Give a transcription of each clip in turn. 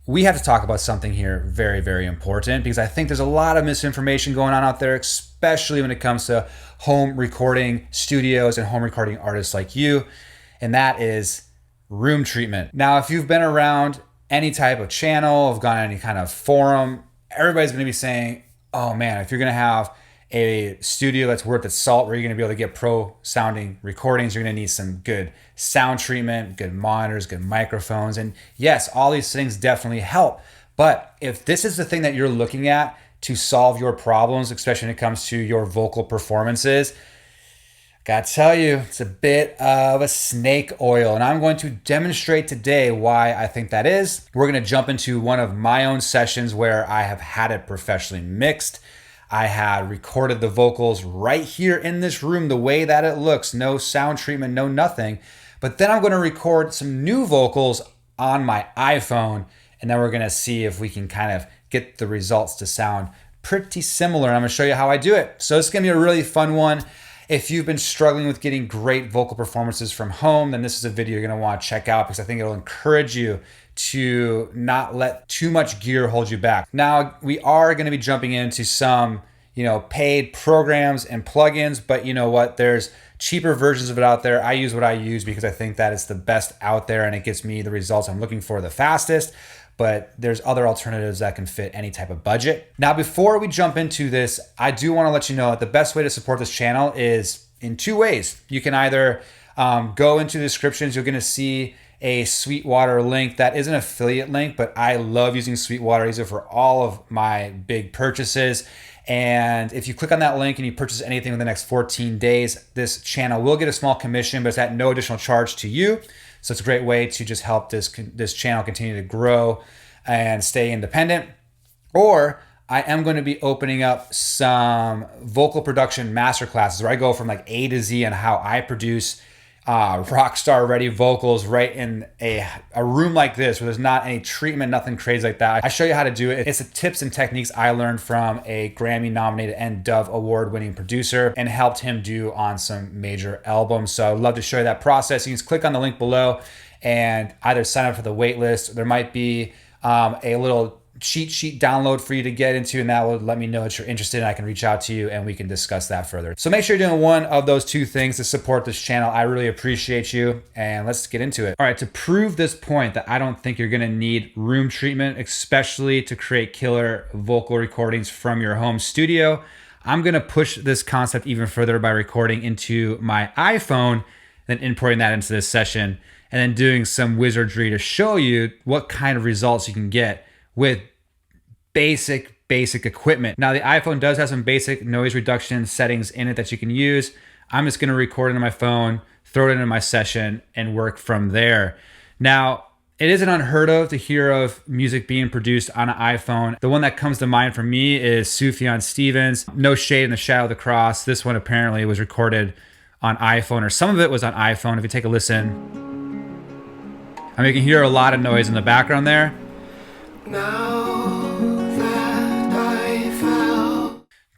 we have to talk about something here very, very important, because I think there's a lot of misinformation going on out there, especially when it comes to home recording studios and home recording artists like you, and that is room treatment. Now, if you've been around any type of channel, have gone on any kind of forum, everybody's going to be saying, oh man, if you're going to have a studio that's worth its salt, where you're going to be able to get pro sounding recordings, you're going to need some good sound treatment, good monitors, good microphones. And yes, all these things definitely help. But if this is the thing that you're looking at to solve your problems, especially when it comes to your vocal performances, gotta tell you, it's a bit of a snake oil. And I'm going to demonstrate today why I think that is. We're going to jump into one of my own sessions where I have had it professionally mixed. I had recorded the vocals right here in this room the way that it looks, no sound treatment, no nothing. But then I'm going to record some new vocals on my iPhone, and then we're going to see if we can kind of get the results to sound pretty similar. And I'm going to show you how I do it. So it's going to be a really fun one. If you've been struggling with getting great vocal performances from home, then this is a video you're going to want to check out, because I think it'll encourage you to not let too much gear hold you back. Now, we are going to be jumping into some, paid programs and plugins, but you know what? There's cheaper versions of it out there. I use what I use because I think that it's the best out there and it gets me the results I'm looking for the fastest. But there's other alternatives that can fit any type of budget. Now, before we jump into this, I do want to let you know that the best way to support this channel is in two ways. You can either go into the descriptions. You're going to see a Sweetwater link. That is an affiliate link, but I love using Sweetwater. I use it for all of my big purchases. And if you click on that link and you purchase anything within the next 14 days, this channel will get a small commission, but it's at no additional charge to you. So it's a great way to just help this channel continue to grow and stay independent. Or I am going to be opening up some vocal production masterclasses where I go from like A to Z on how I produce rock star ready vocals right in a room like this where there's not any treatment, nothing crazy like that. I show you how to do it. It's the tips and techniques I learned from a Grammy nominated and Dove award winning producer and helped him do on some major albums. So I'd love to show you that process. You can just click on the link below and either sign up for the waitlist. There might be a little cheat sheet download for you to get into, and that will let me know that you're interested and I can reach out to you and we can discuss that further. So make sure you're doing one of those two things to support this channel. I really appreciate you, and let's get into it. All right, to prove this point that I don't think you're gonna need room treatment, especially to create killer vocal recordings from your home studio, I'm gonna push this concept even further by recording into my iPhone, then importing that into this session, and then doing some wizardry to show you what kind of results you can get with basic equipment. Now, the iPhone does have some basic noise reduction settings in it that you can use. I'm just gonna record it on my phone, throw it into my session, and work from there. Now, it isn't unheard of to hear of music being produced on an iPhone. The one that comes to mind for me is Sufjan Stevens, No Shade in the Shadow of the Cross. This one apparently was recorded on iPhone, or some of it was on iPhone. If you take a listen, I mean, you can hear a lot of noise in the background there.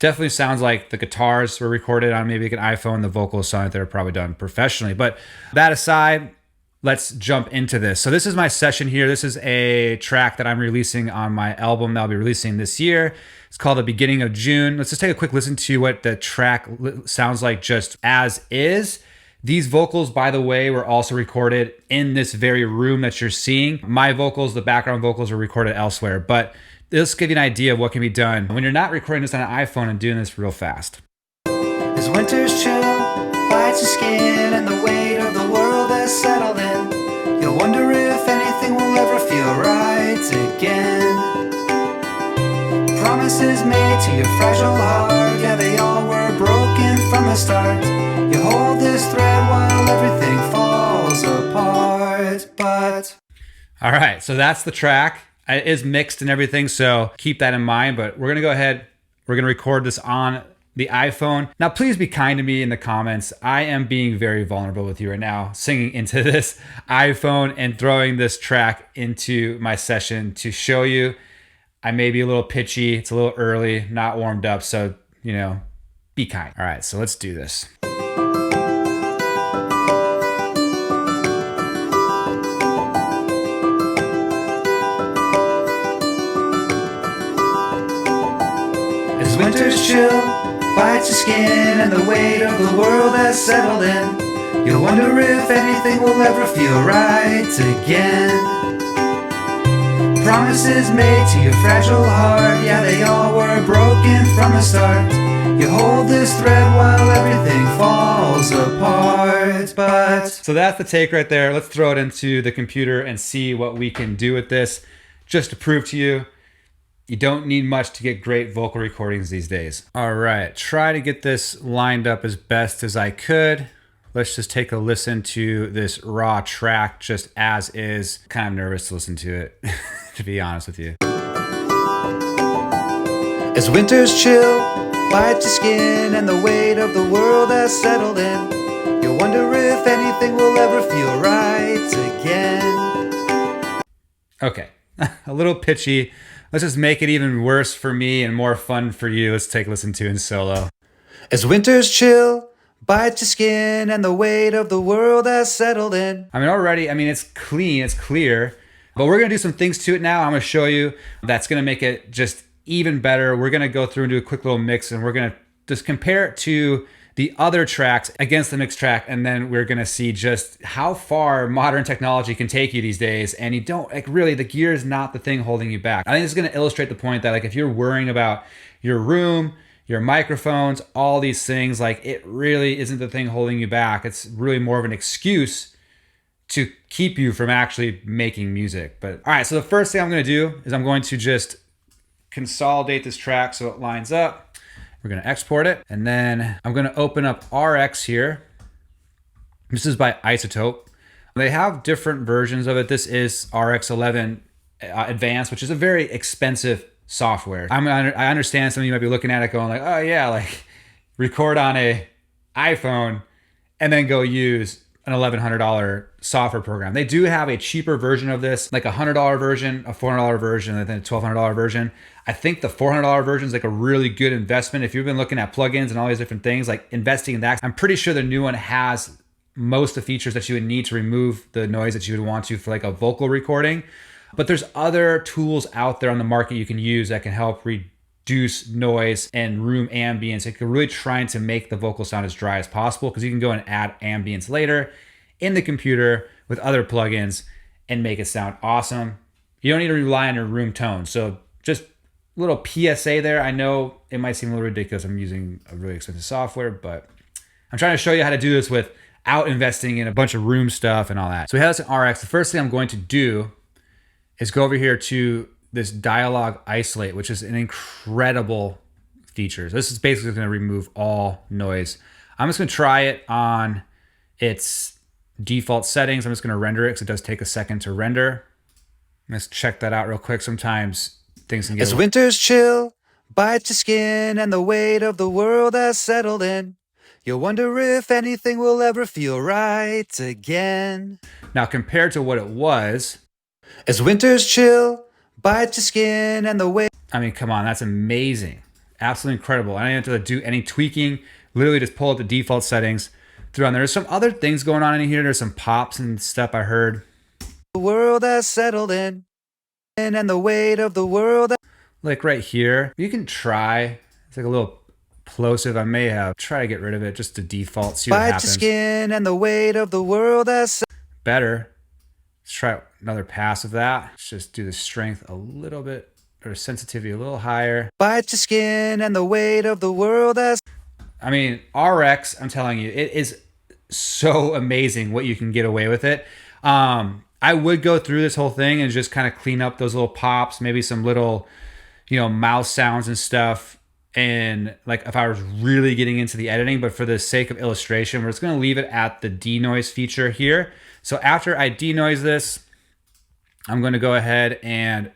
Definitely sounds like the guitars were recorded on maybe an iPhone. The vocals sound like they're probably done professionally. But that aside, let's jump into this. So this is my session here. This is a track that I'm releasing on my album that I'll be releasing this year. It's called The Beginning of June. Let's just take a quick listen to what the track sounds like just as is. These vocals, by the way, were also recorded in this very room that you're seeing. My vocals, the background vocals, were recorded elsewhere, but this will give you an idea of what can be done when you're not recording this on an iPhone and doing this real fast. As winter's chill bites your skin and the weight of the world has settled in, you'll wonder if anything will ever feel right again. Promises made to your fragile heart, yeah, they all were broken from the start. You hold this thread while everything falls apart, but... All right, so that's the track. It is mixed and everything, so keep that in mind. But we're gonna go ahead, we're gonna record this on the iPhone. Now, please be kind to me in the comments. I am being very vulnerable with you right now, singing into this iPhone and throwing this track into my session to show you. I may be a little pitchy, it's a little early, not warmed up, so, be kind. All right, so let's do this. winter's chill bites your skin and the weight of the world has settled in, you'll wonder if anything will ever feel right again. Promises made to your fragile heart, yeah, they all were broken from the start. You hold this thread while everything falls apart, but... So that's the take right there. Let's throw it into the computer and see what we can do with this. Just to prove to you, you don't need much to get great vocal recordings these days. All right, try to get this lined up as best as I could. Let's just take a listen to this raw track just as is. Kind of nervous to listen to it, to be honest with you. As winter's chill bites your skin and the weight of the world has settled in, you wonder if anything will ever feel right again. Okay, a little pitchy. Let's just make it even worse for me and more fun for you. Let's take a listen to in solo. As winter's chill bites your skin and the weight of the world has settled in. Already, it's clean, it's clear, but we're gonna do some things to it now. I'm gonna show you that's gonna make it just even better. We're gonna go through and do a quick little mix, and we're gonna just compare it to the other tracks against the mixed track, and then we're gonna see just how far modern technology can take you these days. And you don't, really, the gear is not the thing holding you back. I think it's gonna illustrate the point that if you're worrying about your room, your microphones, all these things, it really isn't the thing holding you back. It's really more of an excuse to keep you from actually making music. But all right, so the first thing I'm gonna do is I'm going to just consolidate this track so it lines up. We're gonna export it, and then I'm gonna open up RX here. This is by iZotope. They have different versions of it. This is RX11 Advanced, which is a very expensive software. I understand some of you might be looking at it going oh yeah, record on a iPhone and then go use an $1,100 software program. They do have a cheaper version of this, a $100 version, a $400 version, and then a $1,200 version. I think the $400 version is a really good investment. If you've been looking at plugins and all these different things, investing in that, I'm pretty sure the new one has most of the features that you would need to remove the noise that you would want to for a vocal recording. But there's other tools out there on the market you can use that can help reduce noise and room ambience. If you're really trying to make the vocal sound as dry as possible, because you can go and add ambience later in the computer with other plugins and make it sound awesome. You don't need to rely on your room tone. So just a little PSA there. I know it might seem a little ridiculous. I'm using a really expensive software, but I'm trying to show you how to do this without investing in a bunch of room stuff and all that. So we have this in RX. The first thing I'm going to do is go over here to this dialogue isolate, which is an incredible feature. This is basically going to remove all noise. I'm just going to try it on its default settings. I'm just going to render it because it does take a second to render. Let's check that out real quick. Sometimes things can get... As winter's chill bites your skin and the weight of the world has settled in, you'll wonder if anything will ever feel right again. Now, compared to what it was... As winter's chill bites your skin and the weight... come on, that's amazing. Absolutely incredible. I don't have to do any tweaking. Literally just pull up the default settings, throw on there. There's some other things going on in here. There's some pops and stuff I heard. The world has settled in, and the weight of the world... Right here, you can try. It's a little plosive. I may have try to get rid of it just to default, see what happens. Bite your skin and the weight of the world has... Better. Let's try another pass of that. Let's just do the strength a little bit, or sensitivity a little higher. Bite your skin and the weight of the world has... RX, I'm telling you, it is so amazing what you can get away with it. I would go through this whole thing and just kind of clean up those little pops, maybe some little, mouse sounds and stuff. And if I was really getting into the editing, but for the sake of illustration, we're just going to leave it at the denoise feature here. So after I denoise this, I'm going to go ahead and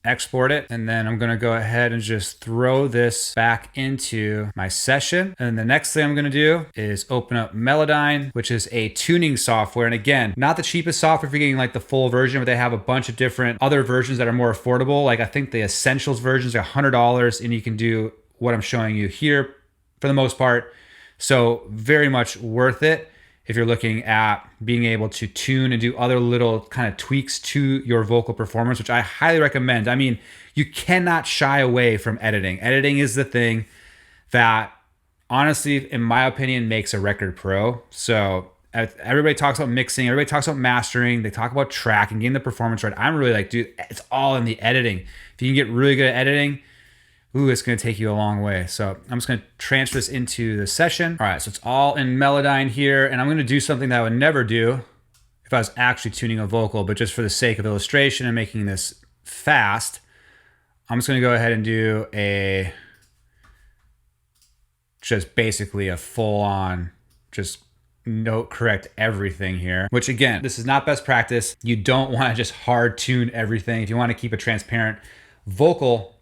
export it. And then I'm going to go ahead and just throw this back into my session. And then the next thing I'm going to do is open up Melodyne, which is a tuning software. And again, not the cheapest software if you're getting the full version, but they have a bunch of different other versions that are more affordable. I think the Essentials version is $100 and you can do what I'm showing you here for the most part. So very much worth it if you're looking at being able to tune and do other little kind of tweaks to your vocal performance, which I highly recommend. You cannot shy away from editing. Editing is the thing. that honestly, in my opinion, makes a record pro. So everybody talks about mixing, everybody talks about mastering, they talk about tracking, getting the performance right. I'm really like, dude, it's all in the editing. If you can get really good at editing, ooh, it's going to take you a long way. So I'm just going to transfer this into the session. All right, so it's all in Melodyne here, and I'm going to do something that I would never do if I was actually tuning a vocal, but just for the sake of illustration and making this fast, I'm just going to go ahead and do just basically a full-on, just note correct everything here, which again, this is not best practice. You don't want to just hard tune everything. If you want to keep a transparent vocal,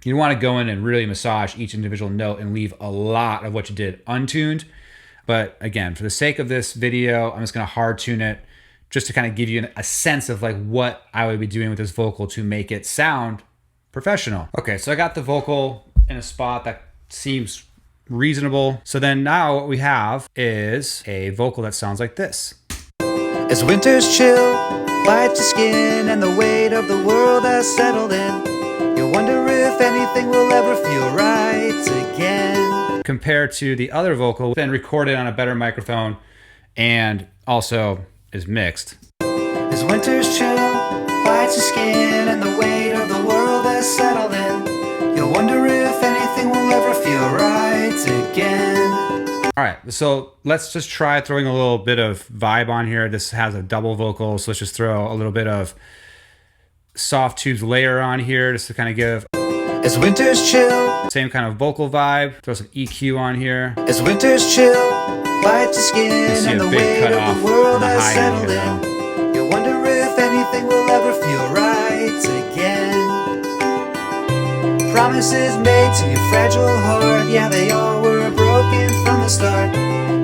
you want to go in and really massage each individual note and leave a lot of what you did untuned. But again, for the sake of this video, I'm just going to hard tune it just to kind of give you a sense of like what I would be doing with this vocal to make it sound professional. Okay, so I got the vocal in a spot that seems reasonable. So then now what we have is a vocal that sounds like this. As winters chill, bite your skin and the weight of the world has settled in, you wonder if anything will ever feel right again. Compared to the other vocal, then recorded on a better microphone and also is mixed. As winters chill, bite your skin and the weight of the world has settled in, you'll wonder if anything will ever feel right again. All right, so let's just try throwing a little bit of vibe on here. This has a double vocal, so let's just throw a little bit of soft tubes layer on here just to kind of give as winters chill, same kind of vocal vibe. Throw some EQ on here. As winters chill, bite your skin and the weight of the world has settled in, you wonder if anything will ever feel right again. Promises made to your fragile heart, yeah, they all were broken from the start.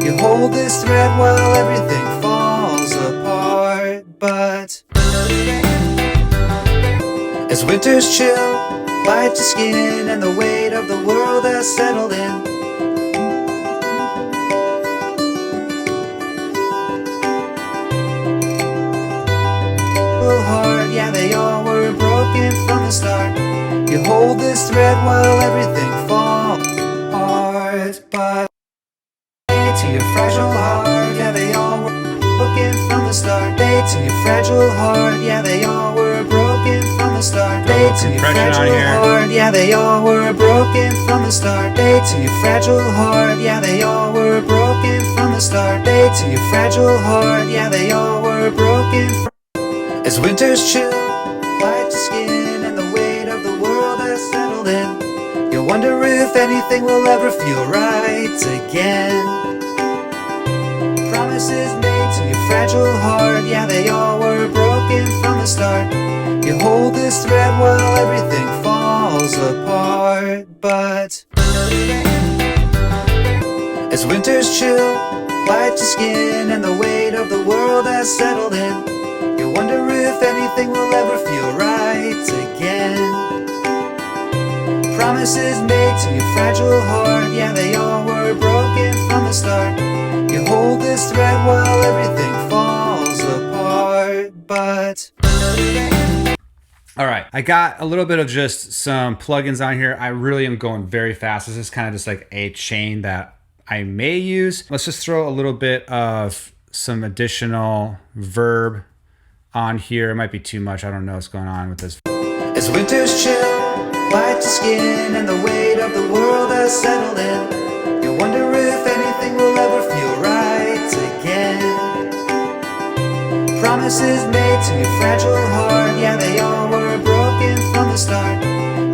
You hold this thread while everything falls apart. But as winters chill, bite your skin and the weight of the world has settled in, heart, yeah, they all were broken from the start. You hold this thread while everything falls apart. But to your fragile heart, yeah, they all were broken from the start. To your fragile heart, yeah, they all were broken from the start. To your fragile heart, yeah, they all were broken from the start. To your fragile heart, yeah, they all were broken from the start. To your fragile heart, yeah, they all were broken from. As winters chill, bite your skin and the weight of the world has settled in, you wonder if anything will ever feel right again. Promises made to your fragile heart, yeah, they all were broken from the start. You hold this thread while everything falls apart. But as winters chill, bite your skin and the weight of the world has settled in, you wonder if anything will ever feel right again. Promises made to your fragile heart, yeah, they all were broken from the start. You hold this thread while everything falls apart. But all right, I got a little bit of just some plugins on here. I really am going very fast. This is kind of just like a chain that I may use. Let's just throw a little bit of some additional verb on here. It might be too much. I don't know what's going on with this. As winters chill, bite your skin and the weight of the world has settled in, you wonder if anything will ever feel right again. Promises made to your fragile heart, yeah, they all were broken from the start.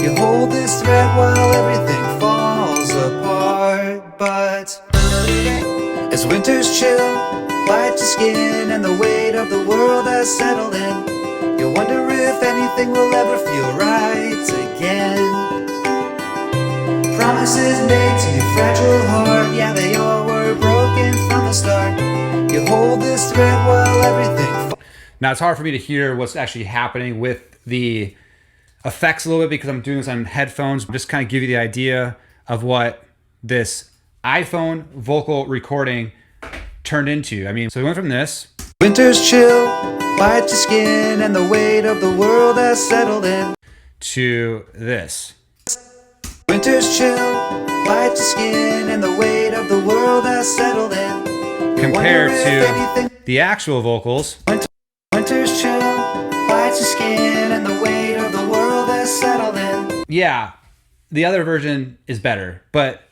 You hold this thread while everything falls apart. But as winters chill, bite your skin and the weight of the world has settled in, you wonder if anything will ever feel right again. Promises made to your fragile heart, yeah, they all were broken from the start. You hold this thread while everything. Now it's hard for me to hear what's actually happening with the effects a little bit because I'm doing this on headphones. Just kind of give you the idea of what this iPhone vocal recording turned into. I mean, so we went from this. Winters chill, bite your skin and the weight of the world has settled in. To this. Winter's chill bites your skin and the weight of the world has settled in. Compared to the actual vocals. Winter's chill bites your skin and the weight of the world has settled in. Yeah, the other version is better. But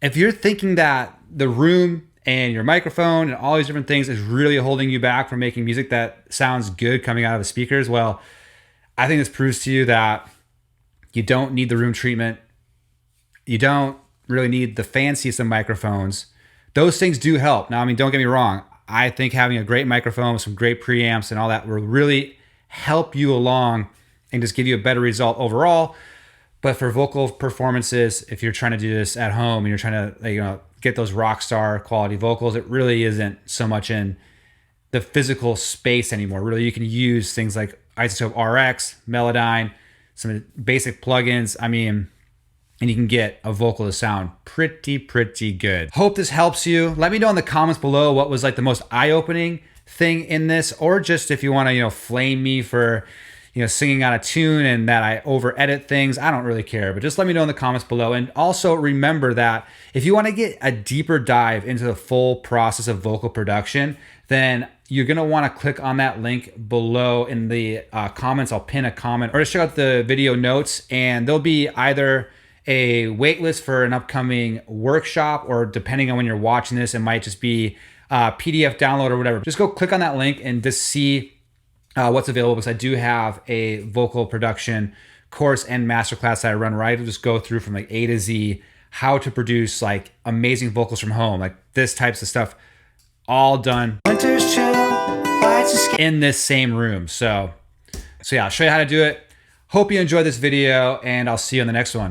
if you're thinking that the room and your microphone and all these different things is really holding you back from making music that sounds good coming out of the speakers, well, I think this proves to you that you don't need the room treatment. You don't really need the fanciest of microphones. Those things do help. Now, I mean, don't get me wrong. I think having a great microphone with some great preamps and all that will really help you along and just give you a better result overall. But for vocal performances, if you're trying to do this at home and you're trying to, get those rock star quality vocals, it really isn't so much in the physical space anymore. Really, you can use things like iZotope RX, Melodyne, some basic plugins. I mean, and you can get a vocal to sound pretty good. Hope this helps you. Let me know in the comments below what was like the most eye-opening thing in this, or just if you want to, flame me for, singing out of tune and that I over edit things. I don't really care, but just let me know in the comments below. And also remember that if you want to get a deeper dive into the full process of vocal production, then you're going to want to click on that link below in the comments. I'll pin a comment, or just check out the video notes, and there'll be either a waitlist for an upcoming workshop, or depending on when you're watching this, it might just be a PDF download or whatever. Just go click on that link and just see what's available, because I do have a vocal production course and masterclass that I run, where I just go through from like A to Z how to produce like amazing vocals from home, like this types of stuff, all done Winter's chill bites your skin. in this same room. So yeah, I'll show you how to do it. Hope you enjoyed this video, and I'll see you on the next one.